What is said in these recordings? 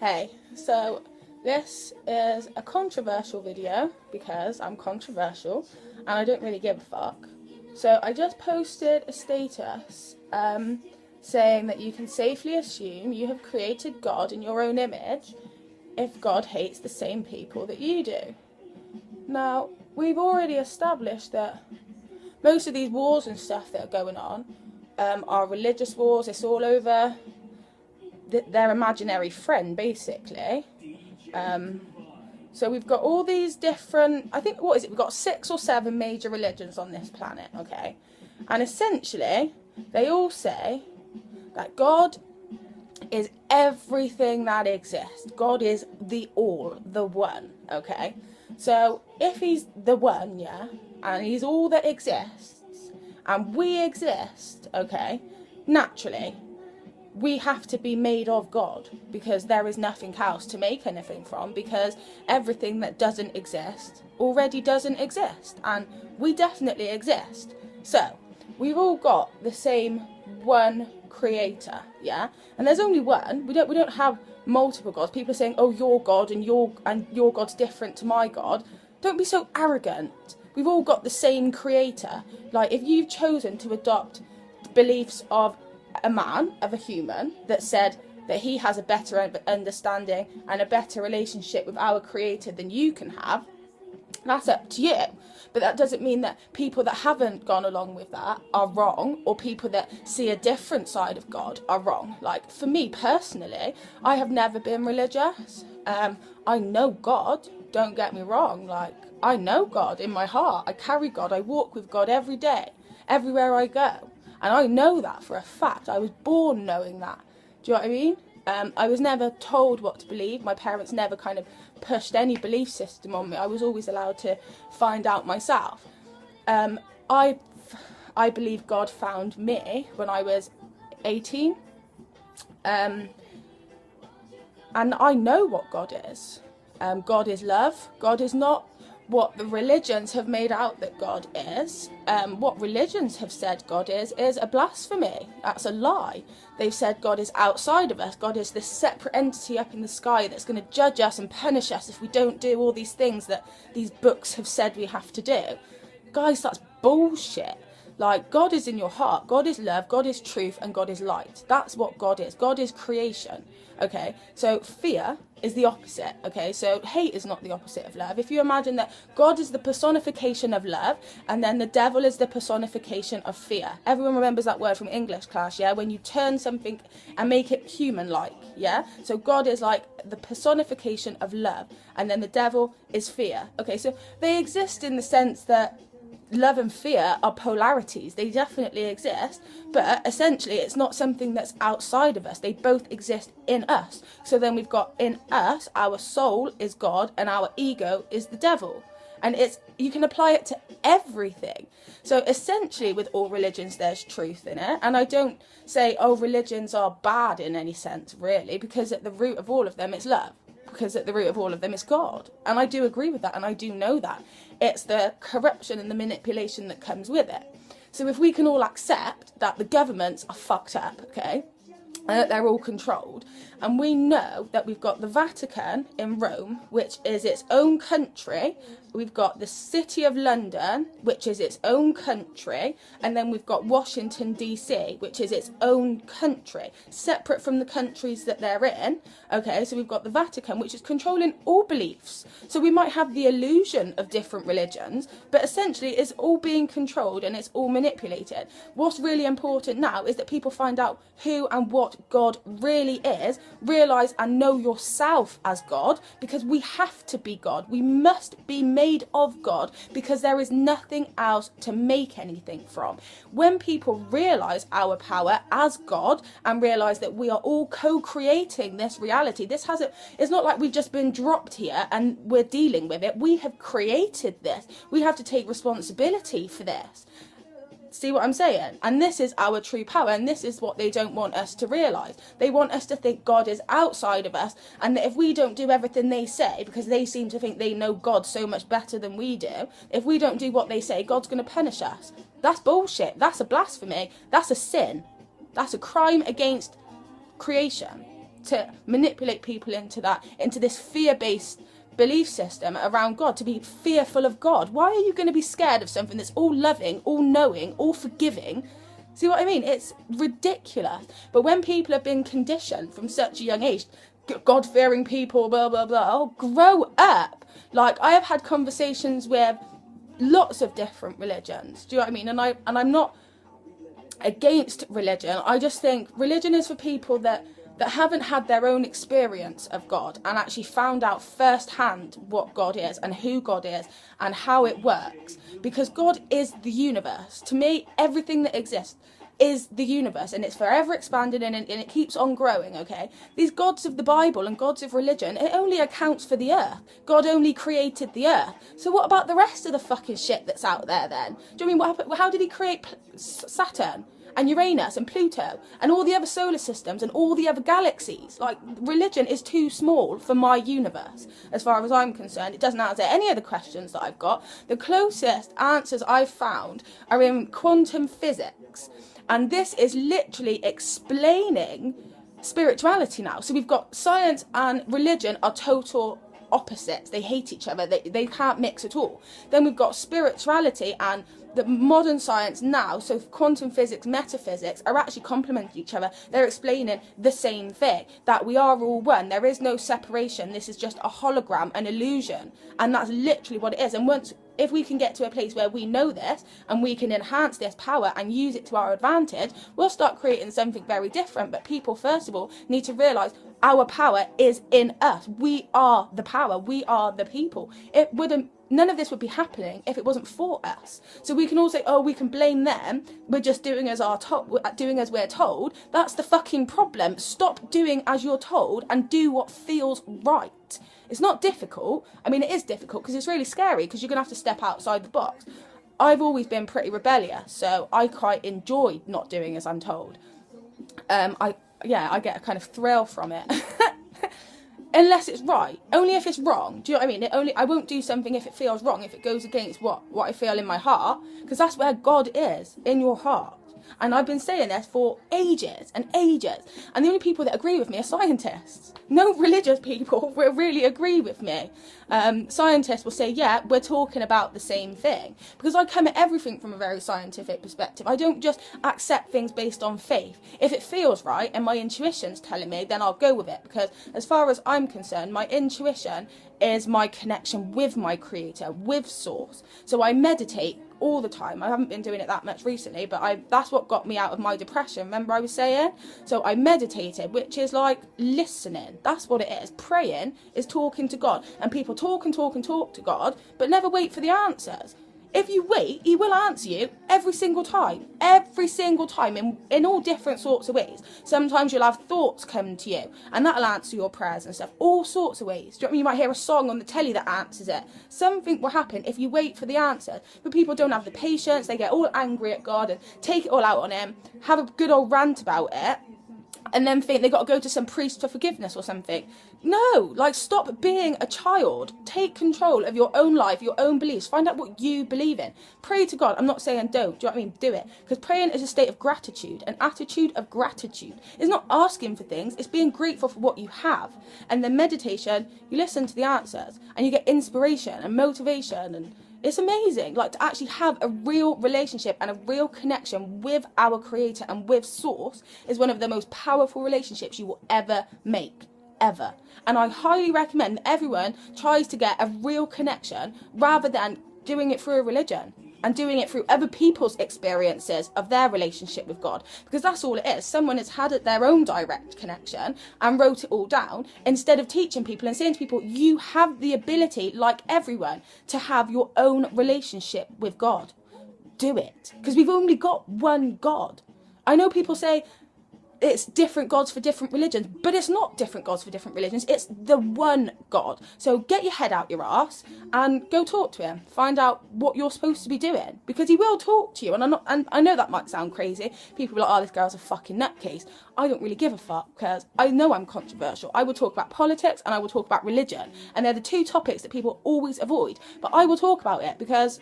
Hey, so this is a controversial video because I'm controversial and I don't really give a fuck. So I just posted a status saying that you can safely assume you have created God in your own image if God hates the same people that you do. Now, we've already established that most of these wars and stuff that are going on are religious wars. It's all over their imaginary friend, basically. So we've got all these different, I think, what is it? We've got 6 or 7 major religions on this planet, okay? And essentially, they all say that God is everything that exists. God is the all, the one, okay? So if he's the one, yeah, and he's all that exists, and we exist, okay, naturally, we have to be made of God, because there is nothing else to make anything from, because everything that doesn't exist already doesn't exist, and we definitely exist. So we've all got the same one creator, yeah, and there's only one. We don't have multiple gods. People are saying, oh, your God and your God's different to my God. Don't be so arrogant. We've all got the same creator. Like, if you've chosen to adopt the beliefs of a man, of a human, that said that he has a better understanding and a better relationship with our creator than you can have, that's up to you. But that doesn't mean that people that haven't gone along with that are wrong, or people that see a different side of God are wrong. Like, for me personally, I have never been religious. I know God, don't get me wrong. Like, I know God in my heart. I carry God. I walk with God every day, everywhere I go. And I know that for a fact. I was born knowing that. Do you know what I mean? I was never told what to believe. My parents never kind of pushed any belief system on me. I was always allowed to find out myself. I believe God found me when I was 18. And I know what God is. God is love. God is not what the religions have made out that God is. What religions have said God is a blasphemy. That's a lie. They've said God is outside of us. God is this separate entity up in the sky that's going to judge us and punish us if we don't do all these things that these books have said we have to do. Guys, that's bullshit. Like, God is in your heart. God is love, God is truth, and God is light. That's what God is. God is creation, okay? So fear is the opposite, okay? So hate is not the opposite of love. If you imagine that God is the personification of love, and then the devil is the personification of fear. Everyone remembers that word from English class, yeah? When you turn something and make it human-like, yeah? So God is like the personification of love, and then the devil is fear, okay? So they exist in the sense that love and fear are polarities. They definitely exist, but essentially it's not something that's outside of us. They both exist in us. So then we've got in us, our soul is God and our ego is the devil. And you can apply it to everything. So essentially with all religions there's truth in it. And I don't say, oh, religions are bad in any sense, really, because at the root of all of them it's love. Because at the root of all of them is God. And I do agree with that, and I do know that. It's the corruption and the manipulation that comes with it. So if we can all accept that the governments are fucked up, okay, and that they're all controlled, and we know that we've got the Vatican in Rome, which is its own country, we've got the City of London, which is its own country, and then we've got Washington DC, which is its own country, separate from the countries that they're in, okay? So we've got the Vatican, which is controlling all beliefs. So we might have the illusion of different religions, but essentially it's all being controlled and it's all manipulated. What's really important now is that people find out who and what God really is, realise and know yourself as God, because we have to be God. We must be made of God, because there is nothing else to make anything from. When people realise our power as God and realise that we are all co-creating this reality, it's not like we've just been dropped here and we're dealing with it. We have created this. We have to take responsibility for this. See what I'm saying? And this is our true power, and this is what they don't want us to realise. They want us to think God is outside of us, and that if we don't do everything they say, because they seem to think they know God so much better than we do, if we don't do what they say, God's going to punish us. That's bullshit. That's a blasphemy. That's a sin. That's a crime against creation. to manipulate people into this fear-based belief system around God, to be fearful of God. Why are you going to be scared of something that's all loving, all knowing, all forgiving? See what I mean? It's ridiculous. But when people have been conditioned from such a young age, God-fearing people, blah, blah, blah, oh, grow up. Like, I have had conversations with lots of different religions. Do you know what I mean? And I'm not against religion. I just think religion is for people that haven't had their own experience of God and actually found out firsthand what God is and who God is and how it works. Because God is the universe. To me, everything that exists is the universe, and it's forever expanding and it keeps on growing, okay? These gods of the Bible and gods of religion, it only accounts for the earth. God only created the earth. So what about the rest of the fucking shit that's out there then? Do you know what I mean? What happened? How did he create Saturn and Uranus and Pluto and all the other solar systems and all the other galaxies? Like, religion is too small for my universe, as far as I'm concerned. It doesn't answer any of the questions that I've got. The closest answers I've found are in quantum physics. And this is literally explaining spirituality now. So we've got science and religion are total opposites. They hate each other. They can't mix at all. Then we've got spirituality and the modern science now, so quantum physics, metaphysics, are actually complementing each other. They're explaining the same thing, that we are all one. There is no separation. This is just a hologram, an illusion. And that's literally what it is. And if we can get to a place where we know this and we can enhance this power and use it to our advantage, we'll start creating something very different. But people, first of all, need to realise our power is in us. We are the power. We are the people. None of this would be happening if it wasn't for us. So we can all say, oh, we can blame them. We're just doing as we're told. That's the fucking problem. Stop doing as you're told and do what feels right. It's not difficult. I mean, it is difficult because it's really scary because you're going to have to step outside the box. I've always been pretty rebellious, so I quite enjoy not doing as I'm told. I get a kind of thrill from it. Unless it's right. Only if it's wrong. Do you know what I mean? I won't do something if it feels wrong, if it goes against what I feel in my heart, because that's where God is, in your heart. And I've been saying this for ages and ages. And the only people that agree with me are scientists. No religious people will really agree with me. Scientists will say, yeah, we're talking about the same thing. Because I come at everything from a very scientific perspective. I don't just accept things based on faith. If it feels right and my intuition's telling me, then I'll go with it. Because as far as I'm concerned, my intuition is my connection with my creator, with source. So I meditate all the time. I haven't been doing it that much recently, but that's what got me out of my depression. Remember I was saying? So I meditated, which is like listening. That's what it is. Praying is talking to God. And people talk and talk and talk to God, but never wait for the answers. If you wait, he will answer you every single time in all different sorts of ways. Sometimes you'll have thoughts come to you and that'll answer your prayers and stuff, all sorts of ways. Do you know what I mean? You might hear a song on the telly that answers it. Something will happen if you wait for the answer. But people don't have the patience. They get all angry at God and take it all out on him, have a good old rant about it, and then think they got to go to some priest for forgiveness or something. No, like, stop being a child. Take control of your own life, your own beliefs. Find out what you believe in. Pray to God. I'm not saying don't. Do you know what I mean? Do it. Because praying is a state of gratitude, an attitude of gratitude. It's not asking for things. It's being grateful for what you have. And then meditation, you listen to the answers and you get inspiration and motivation, and it's amazing. Like, to actually have a real relationship and a real connection with our creator and with source is one of the most powerful relationships you will ever make. Ever. And I highly recommend that everyone tries to get a real connection rather than doing it through a religion and doing it through other people's experiences of their relationship with God. Because that's all it is. Someone has had their own direct connection and wrote it all down, instead of teaching people and saying to people, you have the ability, like everyone, to have your own relationship with God. Do it. Because we've only got one God. I know people say it's different gods for different religions, but it's not different gods for different religions. It's the one God. So get your head out your ass and go talk to him. Find out what you're supposed to be doing, because he will talk to you. And I know that might sound crazy. People are like, oh, this girl's a fucking nutcase. I don't really give a fuck, because I know I'm controversial. I will talk about politics and I will talk about religion. And they're the two topics that people always avoid. But I will talk about it because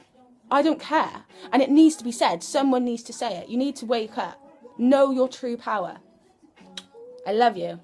I don't care. And it needs to be said. Someone needs to say it. You need to wake up. Know your true power. I love you.